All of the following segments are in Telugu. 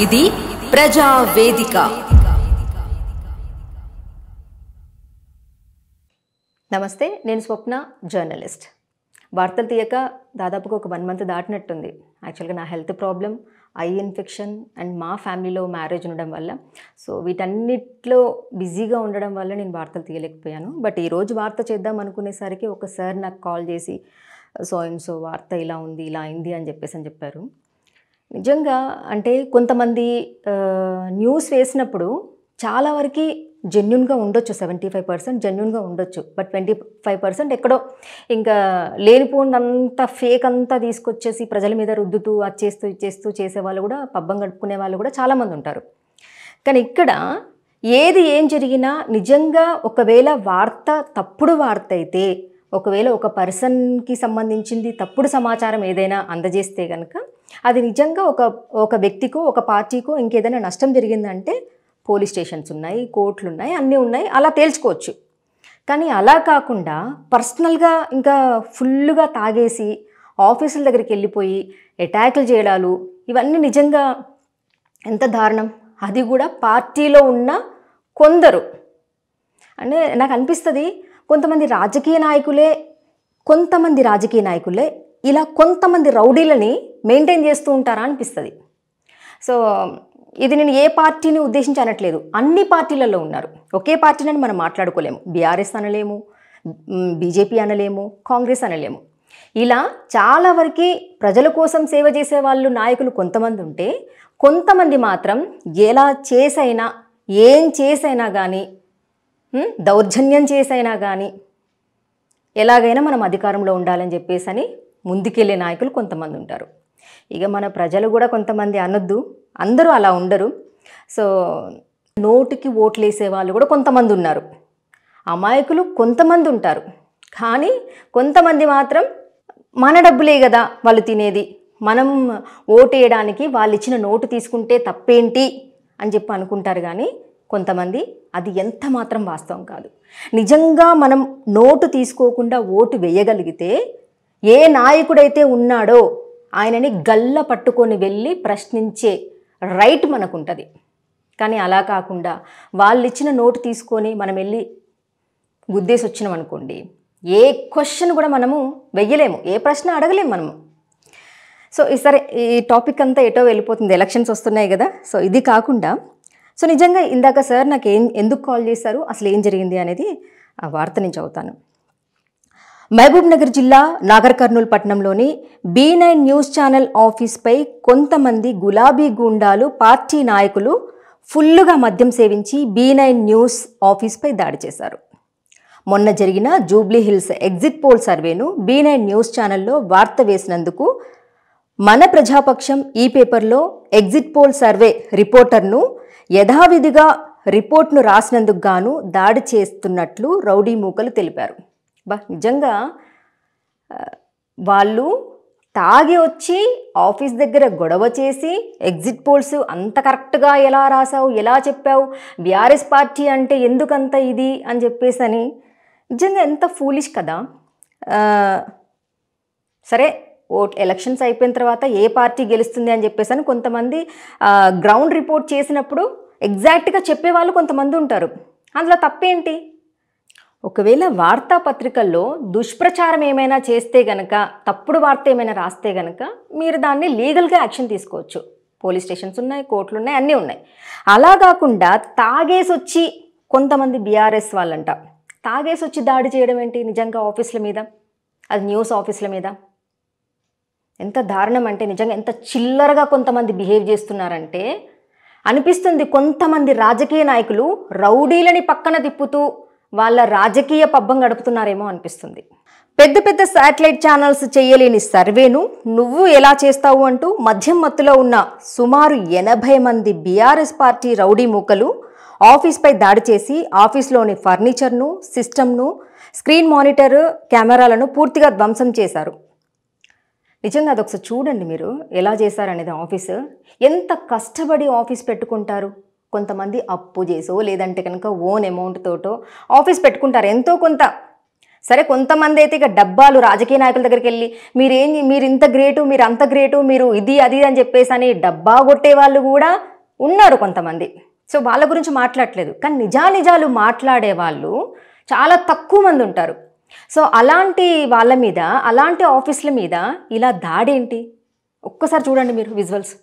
ఇది ప్రజా వేదిక. నమస్తే, నేను స్వప్న, జర్నలిస్ట్. వార్తలు తీయక దాదాపుగా ఒక 1 మంత్ దాటినట్టుంది. యాక్చువల్గా నా health problem, eye infection and మా ఫ్యామిలీలో మ్యారేజ్ ఉండడం వల్ల, సో వీటన్నిటిలో బిజీగా ఉండడం వల్ల నేను వార్తలు తీయలేకపోయాను. బట్ ఈరోజు వార్త చేద్దాం అనుకునేసరికి ఒక సార్ నాకు కాల్ చేసి సో వార్త ఇలా ఉంది, ఇలా అయింది అని చెప్పారు. నిజంగా అంటే కొంతమంది న్యూస్ వేసినప్పుడు చాలా వరకు జెన్యున్గా ఉండొచ్చు, 75% జెన్యున్గా ఉండొచ్చు. బట్ 25% ఎక్కడో ఇంకా లేనిపోయినంత ఫేక్ అంతా తీసుకొచ్చేసి ప్రజల మీద రుద్దుతూ అది చేస్తూ చేసేవాళ్ళు కూడా, పబ్బం గడుపుకునే వాళ్ళు కూడా చాలామంది ఉంటారు. కానీ ఇక్కడ ఏం జరిగినా నిజంగా ఒకవేళ వార్త తప్పుడు వార్త అయితే, ఒకవేళ ఒక పర్సన్కి సంబంధించింది తప్పుడు సమాచారం ఏదైనా అందజేస్తే కనుక అది నిజంగా ఒక వ్యక్తికో, ఒక పార్టీకో ఇంకేదైనా నష్టం జరిగిందంటే పోలీస్ స్టేషన్స్ ఉన్నాయి, కోర్టులు ఉన్నాయి, అన్నీ ఉన్నాయి, అలా తేల్చుకోవచ్చు. కానీ అలా కాకుండా పర్సనల్గా ఇంకా ఫుల్గా తాగేసి ఆఫీసుల దగ్గరికి వెళ్ళిపోయి అటాకులు చేయడాలు, ఇవన్నీ నిజంగా ఎంత దారుణం. అది కూడా పార్టీలో ఉన్న కొందరు. అంటే నాకు అనిపిస్తుంది కొంతమంది రాజకీయ నాయకులే ఇలా కొంతమంది రౌడీలని మెయింటైన్ చేస్తూ ఉంటారా అనిపిస్తుంది. సో ఇది నేను ఏ పార్టీని ఉద్దేశించి అనట్లేదు, అన్ని పార్టీలలో ఉన్నారు. ఒకే పార్టీని మనం మాట్లాడుకోలేము. బీఆర్ఎస్ అనలేము, బీజేపీ అనలేము, కాంగ్రెస్ అనలేము. ఇలా చాలా వరకు ప్రజల కోసం సేవ చేసే వాళ్ళు నాయకులు కొంతమంది ఉంటే, కొంతమంది మాత్రం ఎలా చేసైనా, ఏం చేసైనా కానీ, దౌర్జన్యం చేసైనా కానీ, ఎలాగైనా మనం అధికారంలో ఉండాలని చెప్పేసి ముందుకెళ్ళే నాయకులు కొంతమంది ఉంటారు. ఇక మన ప్రజలు కూడా కొంతమంది అనొద్దు, అందరూ అలా ఉండరు. సో నోటికి ఓట్లు వేసే వాళ్ళు కూడా కొంతమంది ఉన్నారు, అమాయకులు కొంతమంది ఉంటారు. కానీ కొంతమంది మాత్రం మన డబ్బులే కదా వాళ్ళు తినేది, మనం ఓటు వేయడానికి వాళ్ళు ఇచ్చిన నోటు తీసుకుంటే తప్పేంటి అని చెప్పి అనుకుంటారు. కానీ కొంతమంది అది ఎంత మాత్రం వాస్తవం కాదు. నిజంగా మనం నోటు తీసుకోకుండా ఓటు వేయగలిగితే ఏ నాయకుడైతే ఉన్నాడో ఆయనని గల్ల పట్టుకొని వెళ్ళి ప్రశ్నించే రైట్ మనకుంటుంది. కానీ అలా కాకుండా వాళ్ళు ఇచ్చిన నోటు తీసుకొని మనం వెళ్ళి గుద్దేసి వచ్చినాం అనుకోండి, ఏ క్వశ్చన్ కూడా మనము వెయ్యలేము, ఏ ప్రశ్న అడగలేము మనము. సో సరే, ఈ టాపిక్ అంతా ఎటో వెళ్ళిపోతుంది, ఎలక్షన్స్ వస్తున్నాయి కదా. సో ఇది కాకుండా సో నిజంగా ఇందాక సార్ నాకు ఎందుకు కాల్ చేశారు, అసలు ఏం జరిగింది అనేది ఆ వార్త నేను చదువుతాను. మహబూబ్ నగర్ జిల్లా నాగర్ కర్నూల్ పట్టణంలోని B9 న్యూస్ ఛానల్ ఆఫీస్పై కొంతమంది గులాబీ గూండాలు, పార్టీ నాయకులు ఫుల్లుగా మద్యం సేవించి B9 న్యూస్ ఆఫీస్పై దాడి చేశారు. మొన్న జరిగిన జూబ్లీ హిల్స్ ఎగ్జిట్ పోల్ సర్వేను B9 న్యూస్ ఛానల్లో వార్త వేసినందుకు మన ప్రజాపక్షం ఈ పేపర్లో ఎగ్జిట్ పోల్ సర్వే రిపోర్టర్ను యథావిధిగా రిపోర్ట్ను రాసినందుకు గాను దాడి చేస్తున్నట్లు రౌడీ మూకలు తెలిపారు. నిజంగా వాళ్ళు తాగి వచ్చి ఆఫీస్ దగ్గర గొడవ చేసి ఎగ్జిట్ పోల్స్ అంత కరెక్ట్గా ఎలా రాసావు, ఎలా చెప్పావు, బీఆర్ఎస్ పార్టీ అంటే ఎందుకంత ఇది అని చెప్పేసి నిజంగా ఎంత ఫూలిష్ కదా. సరే, ఎలక్షన్స్ అయిపోయిన తర్వాత ఏ పార్టీ గెలుస్తుంది అని చెప్పేసి కొంతమంది గ్రౌండ్ రిపోర్ట్ చేసినప్పుడు ఎగ్జాక్ట్గా చెప్పేవాళ్ళు కొంతమంది ఉంటారు. అందులో తప్పేంటి? ఒకవేళ వార్తాపత్రికల్లో దుష్ప్రచారం ఏమైనా చేస్తే గనక, తప్పుడు వార్త ఏమైనా రాస్తే గనక మీరు దాన్ని లీగల్గా యాక్షన్ తీసుకోవచ్చు. పోలీస్ స్టేషన్స్ ఉన్నాయి, కోర్టులు ఉన్నాయి, అన్నీ ఉన్నాయి. అలా కాకుండా తాగేసి వచ్చి కొంతమంది బీఆర్ఎస్ వాళ్ళంట తాగేసి వచ్చి దాడి చేయడం ఏంటి నిజంగా ఆఫీసుల మీద, అది న్యూస్ ఆఫీసుల మీద. ఎంత దారుణం అంటే, నిజంగా ఎంత చిల్లరగా కొంతమంది బిహేవ్ చేస్తున్నారంటే అనిపిస్తుంది. కొంతమంది రాజకీయ నాయకులు రౌడీలని పక్కన తిప్పుతూ వాళ్ళ రాజకీయ పబ్బం గడుపుతున్నారేమో అనిపిస్తుంది. పెద్ద పెద్ద శాటిలైట్ ఛానల్స్ చేయలేని సర్వేను నువ్వు ఎలా చేస్తావు అంటూ మద్యం మత్తులో ఉన్న సుమారు 80 మంది బీఆర్ఎస్ పార్టీ రౌడీ మూకలు ఆఫీస్పై దాడి చేసి ఆఫీస్లోని ఫర్నిచర్ను, సిస్టమ్ను, స్క్రీన్ మానిటర్, కెమెరాలను పూర్తిగా ధ్వంసం చేశారు. నిజంగా అదొకసారి చూడండి మీరు ఎలా చేశారనేది. ఆఫీసు ఎంత కష్టపడి ఆఫీస్ పెట్టుకుంటారు. కొంతమంది అప్పు చేసో లేదంటే కనుక ఓన్ అమౌంట్ తోటో ఆఫీస్ పెట్టుకుంటారు, ఎంతో కొంత సరే కొంతమంది అయితే ఇక డబ్బాలు రాజకీయ నాయకుల దగ్గరికి వెళ్ళి మీరు ఇంత గ్రేటు, మీరు అంత గ్రేటు, మీరు ఇది అది అని చెప్పేసి అని డబ్బా కొట్టే వాళ్ళు కూడా ఉన్నారు కొంతమంది. సో వాళ్ళ గురించి మాట్లాడలేదు, కానీ నిజాలు మాట్లాడే వాళ్ళు చాలా తక్కువ మంది ఉంటారు. సో అలాంటి వాళ్ళ మీద, అలాంటి ఆఫీసుల మీద ఇలా దాడి ఏంటి? ఒక్కసారి చూడండి మీరు విజువల్స్.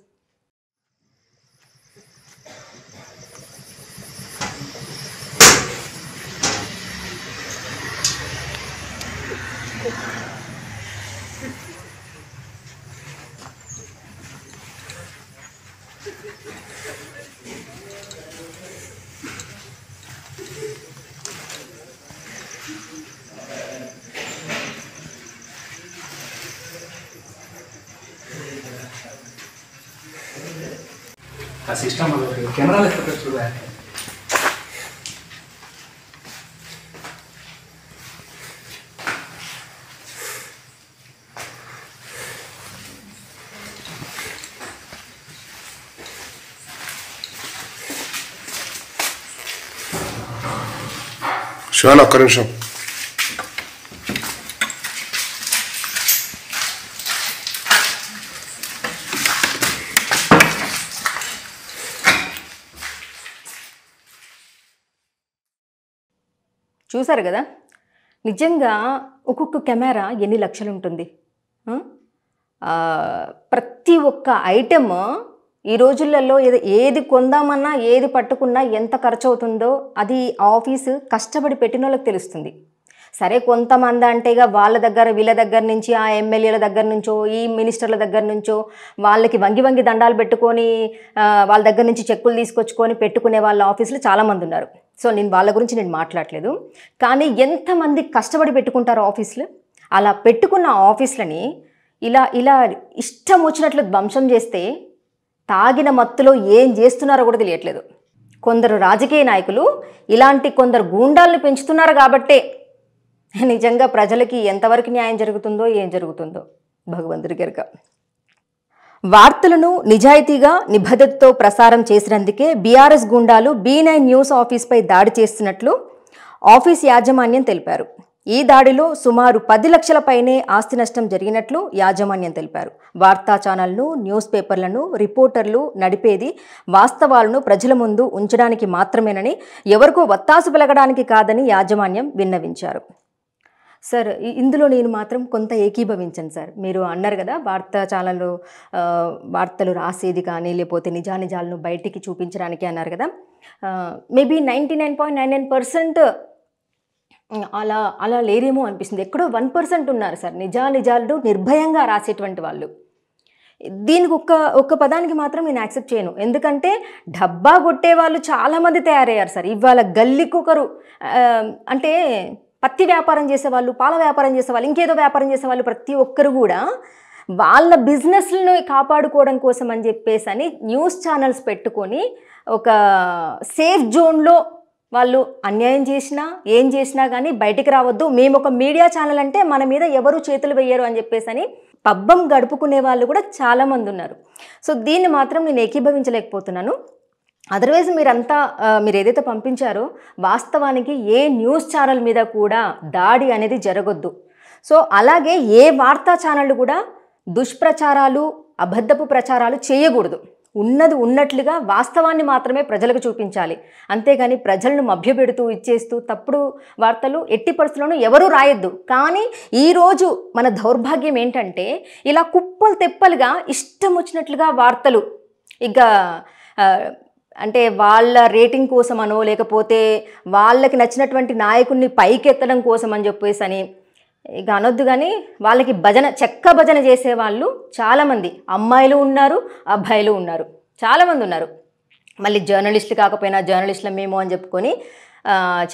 सिस्टम कैमरा शुरू है. శివాన్ ఒక్క నిమిషం. చూసారు కదా, నిజంగా ఒక్కొక్క కెమెరా ఎన్ని లక్షలు ఉంటుంది. ప్రతి ఒక్క ఐటమ్ ఈ రోజులలో ఏది కొందామన్నా, ఏది పట్టుకున్నా ఎంత ఖర్చు అవుతుందో అది ఆఫీసు కష్టపడి పెట్టిన వాళ్ళకి తెలుస్తుంది. సరే కొంతమంది అంటేగా వాళ్ళ దగ్గర వీళ్ళ దగ్గర నుంచి, ఆ ఎమ్మెల్యేల దగ్గర నుంచో, ఈ మినిస్టర్ల దగ్గర నుంచో వాళ్ళకి వంగి దండాలు పెట్టుకొని వాళ్ళ దగ్గర నుంచి చెక్కులు తీసుకొచ్చుకొని పెట్టుకునే వాళ్ళ ఆఫీసులు చాలామంది ఉన్నారు. సో నేను వాళ్ళ గురించి నేను మాట్లాడలేదు, కానీ ఎంతమంది కష్టపడి పెట్టుకుంటారు ఆఫీసులు. అలా పెట్టుకున్న ఆఫీసులని ఇలా ఇష్టం వచ్చినట్లు ధ్వంసం చేస్తే తాగిన మత్తులో ఏం చేస్తున్నారో కూడా తెలియట్లేదు. కొందరు రాజకీయ నాయకులు ఇలాంటి కొందరు గూండాలను పెంచుతున్నారు కాబట్టే నిజంగా ప్రజలకి ఎంతవరకు న్యాయం జరుగుతుందో, ఏం జరుగుతుందో భగవంతుడి గనుక. వార్తలను నిజాయితీగా నిబద్ధతతో ప్రసారం చేసినందుకే బీఆర్ఎస్ గుండాలు B9 న్యూస్ ఆఫీస్పై దాడి చేస్తున్నట్లు ఆఫీస్ యాజమాన్యం తెలిపారు. ఈ దాడిలో సుమారు 10 లక్షల పైనే ఆస్తి నష్టం జరిగినట్లు యాజమాన్యం తెలిపారు. వార్తా ఛానళ్లను, న్యూస్ పేపర్లను రిపోర్టర్లు నడిపేది వాస్తవాలను ప్రజల ముందు ఉంచడానికి మాత్రమేనని, ఎవరికో వత్తాసు పలకడానికి కాదని యాజమాన్యం విన్నవించారు. సార్ ఇందులో నేను మాత్రం కొంత ఏకీభవించాను సార్. మీరు అన్నారు కదా వార్తా ఛానళ్ళు వార్తలు రాసేది కానీ లేకపోతే నిజాలను బయటికి చూపించడానికి అన్నారు కదా. మేబీ 99.99% అలా లేరేమో అనిపిస్తుంది. ఎక్కడో 1% ఉన్నారు సార్ నిజాలు నిర్భయంగా రాసేటువంటి వాళ్ళు. దీనికి ఒక్క పదానికి మాత్రం నేను యాక్సెప్ట్ చేయను. ఎందుకంటే డబ్బా కొట్టే వాళ్ళు చాలామంది తయారయ్యారు సార్. ఇవాళ గల్లీకొకరు అంటే పత్తి వ్యాపారం చేసేవాళ్ళు, పాల వ్యాపారం చేసేవాళ్ళు, ఇంకేదో వ్యాపారం చేసేవాళ్ళు, ప్రతి ఒక్కరు కూడా వాళ్ళ బిజినెస్లను కాపాడుకోవడం కోసం అని చెప్పేసి అని న్యూస్ ఛానల్స్ పెట్టుకొని ఒక సేఫ్ జోన్లో వాళ్ళు అన్యాయం చేసినా ఏం చేసినా కానీ బయటికి రావద్దు, మేము ఒక మీడియా ఛానల్ అంటే మన మీద ఎవరు చేతులు వేయరు అని చెప్పేసి అని పబ్బం గడుపుకునే వాళ్ళు కూడా చాలామంది ఉన్నారు. సో దీన్ని మాత్రం నేను ఏకీభవించలేకపోతున్నాను. అదర్వైజ్ మీరు ఏదైతే పంపించారో వాస్తవానికి ఏ న్యూస్ ఛానల్ మీద కూడా దాడి అనేది జరగొద్దు. సో అలాగే ఏ వార్తా ఛానళ్ళు కూడా దుష్ప్రచారాలు, అబద్ధపు ప్రచారాలు చేయకూడదు. ఉన్నది ఉన్నట్లుగా వాస్తవాన్ని మాత్రమే ప్రజలకు చూపించాలి. అంతేగాని ప్రజలను మభ్యపెడుతూ ఇచ్చేస్తూ తప్పుడు వార్తలు ఎట్టి పరిస్థితుల్లోనూ ఎవరూ రాయొద్దు. కానీ ఈరోజు మన దౌర్భాగ్యం ఏంటంటే ఇలా కుప్పలు తెప్పలుగా ఇష్టం వచ్చినట్లుగా వార్తలు ఇక అంటే వాళ్ళ రేటింగ్ కోసమనో లేకపోతే వాళ్ళకి నచ్చినటువంటి నాయకుడిని పైకెత్తడం కోసం అని చెప్పేసి అని ఇక అనొద్దు. కానీ వాళ్ళకి చెక్క భజన చేసేవాళ్ళు చాలామంది అమ్మాయిలు ఉన్నారు, అబ్బాయిలు ఉన్నారు, చాలామంది ఉన్నారు. మళ్ళీ జర్నలిస్టులు కాకపోయినా జర్నలిస్టుల మేము అని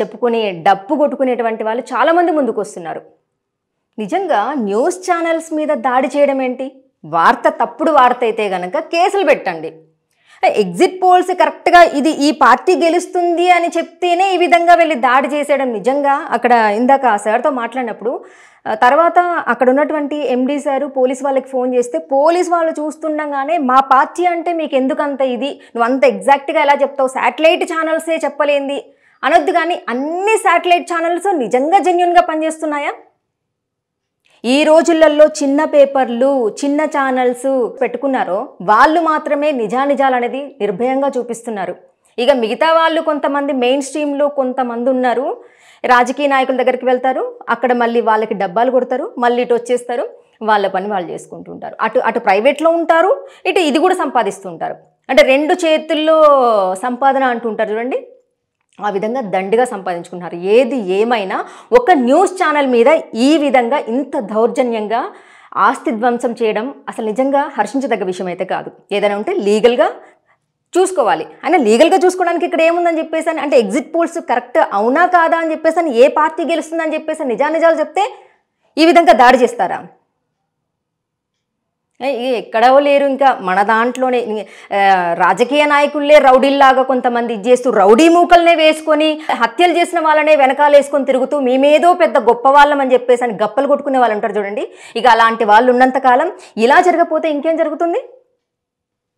చెప్పుకొని డప్పు కొట్టుకునేటువంటి వాళ్ళు చాలామంది ముందుకు వస్తున్నారు. నిజంగా న్యూస్ ఛానల్స్ మీద దాడి చేయడం ఏంటి? తప్పుడు వార్త అయితే కనుక కేసులు పెట్టండి. ఎగ్జిట్ పోల్స్ కరెక్ట్గా ఈ పార్టీ గెలుస్తుంది అని చెప్తేనే ఈ విధంగా వెళ్ళి దాడి చేసేయడం నిజంగా అక్కడ ఇందాక సార్తో మాట్లాడినప్పుడు తర్వాత అక్కడ ఉన్నటువంటి ఎండీ సారు పోలీస్ వాళ్ళకి ఫోన్ చేస్తే పోలీస్ వాళ్ళు చూస్తుండగానే మా పార్టీ అంటే మీకు ఎందుకంత నువ్వు అంత ఎగ్జాక్ట్గా ఎలా చెప్తావు, శాటిలైట్ ఛానల్సే చెప్పలేంది అనొద్దు. కానీ అన్ని శాటిలైట్ ఛానల్స్ నిజంగా జెన్యూన్గా పనిచేస్తున్నాయా? ఈ రోజులలో చిన్న పేపర్లు, చిన్న ఛానల్స్ పెట్టుకున్నారో వాళ్ళు మాత్రమే నిజానిజాలు అనేది నిర్భయంగా చూపిస్తున్నారు. ఇక మిగతా వాళ్ళు కొంతమంది మెయిన్ స్ట్రీమ్లో కొంతమంది ఉన్నారు, రాజకీయ నాయకుల దగ్గరికి వెళ్తారు, అక్కడ మళ్ళీ వాళ్ళకి డబ్బాలు కొడతారు, మళ్ళీ ఇటు వచ్చేస్తారు, వాళ్ళ పని వాళ్ళు చేసుకుంటుంటారు. అటు ప్రైవేట్లో ఉంటారు, ఇటు ఇది కూడా సంపాదిస్తుంటారు. అంటే 2 చేతుల్లో సంపాదన అంటుంటారు చూడండి, ఆ విధంగా దండిగా సంపాదించుకున్నారు. ఏది ఏమైనా ఒక న్యూస్ ఛానల్ మీద ఈ విధంగా ఇంత దౌర్జన్యంగా ఆస్తి ధ్వంసం చేయడం అసలు నిజంగా హర్షించదగ్గ విషయం అయితే కాదు. ఏదైనా ఉంటే లీగల్గా చూసుకోవాలి. అయినా లీగల్గా చూసుకోవడానికి ఇక్కడ ఏముందని చెప్పేసి అంటే ఎగ్జిట్ పోల్స్ కరెక్ట్ అవునా కాదా అని చెప్పేసి ఏ పార్టీ గెలుస్తుందని చెప్పేసి నిజాలు చెప్తే ఈ విధంగా దాడి చేస్తారా? ఎక్కడో లేరు. ఇంకా మన దాంట్లోనే రాజకీయ నాయకులే రౌడీల్లాగా కొంతమంది ఇది చేస్తూ రౌడీ మూకల్నే వేసుకొని హత్యలు చేసిన వాళ్ళనే వెనకాల వేసుకొని తిరుగుతూ మేమేదో పెద్ద గొప్ప వాళ్ళం అని చెప్పేసి అని గప్పలు కొట్టుకునే వాళ్ళు ఉంటారు చూడండి. ఇక అలాంటి వాళ్ళు ఉన్నంతకాలం ఇలా జరగకపోతే ఇంకేం జరుగుతుంది?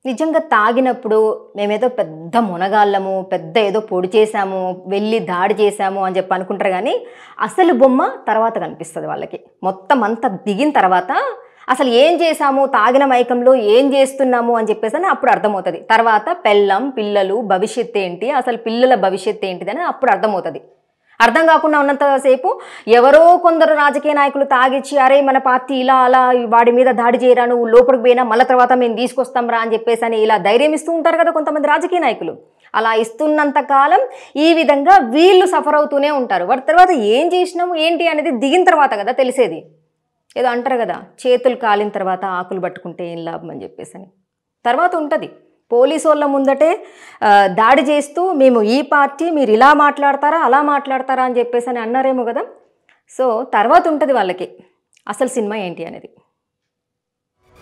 నిజంగా తాగినప్పుడు మేమేదో పెద్ద మునగాళ్ళము, పెద్ద ఏదో పొడి చేశాము, వెళ్ళి దాడి చేశాము అని చెప్పి అనుకుంటారు. కానీ అసలు బొమ్మ తర్వాత కనిపిస్తుంది వాళ్ళకి. మొత్తం అంతా దిగిన తర్వాత అసలు ఏం చేశాము, తాగిన మైకంలో ఏం చేస్తున్నాము అని చెప్పేసి అని అప్పుడు అర్థమవుతుంది. తర్వాత పెళ్ళం, పిల్లలు, భవిష్యత్తు ఏంటి, అసలు పిల్లల భవిష్యత్తు ఏంటిదని అప్పుడు అర్థమవుతుంది. అర్థం కాకుండా ఉన్నంతసేపు ఎవరో కొందరు రాజకీయ నాయకులు తాగిచ్చి అరే మన పార్టీ ఇలా అలా వాడి మీద దాడి చేయరా, నువ్వు లోపలికి పోయినా మళ్ళీ తర్వాత మేము తీసుకొస్తాం రా అని చెప్పేసి అని ఇలా ధైర్యం ఇస్తూ ఉంటారు కదా కొంతమంది రాజకీయ నాయకులు. అలా ఇస్తున్నంత కాలం ఈ విధంగా వీళ్ళు సఫర్ అవుతూనే ఉంటారు. వాటి తర్వాత ఏం చేసినాము ఏంటి అనేది దిగిన తర్వాత కదా తెలిసేది. ఏదో అంటారు కదా, చేతులు కాలిన తర్వాత ఆకులు పట్టుకుంటే ఏం లాభం అని చెప్పేసి అని. తర్వాత ఉంటుంది పోలీసు వాళ్ళ ముందటే దాడి చేస్తూ మేము ఈ పార్టీ, మీరు ఇలా మాట్లాడతారా అలా మాట్లాడతారా అని చెప్పేసి అని అన్నారేమో కదా. సో తర్వాత ఉంటుంది వాళ్ళకి అసలు సినిమా ఏంటి అనేది.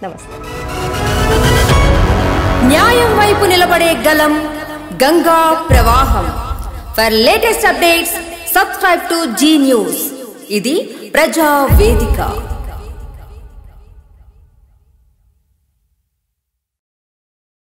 నమస్తే. న్యాయం వైపు నిలబడే గలం గంగా ప్రవాహం. For latest updates subscribe to Zee News. ఇది ప్రజా వేదిక.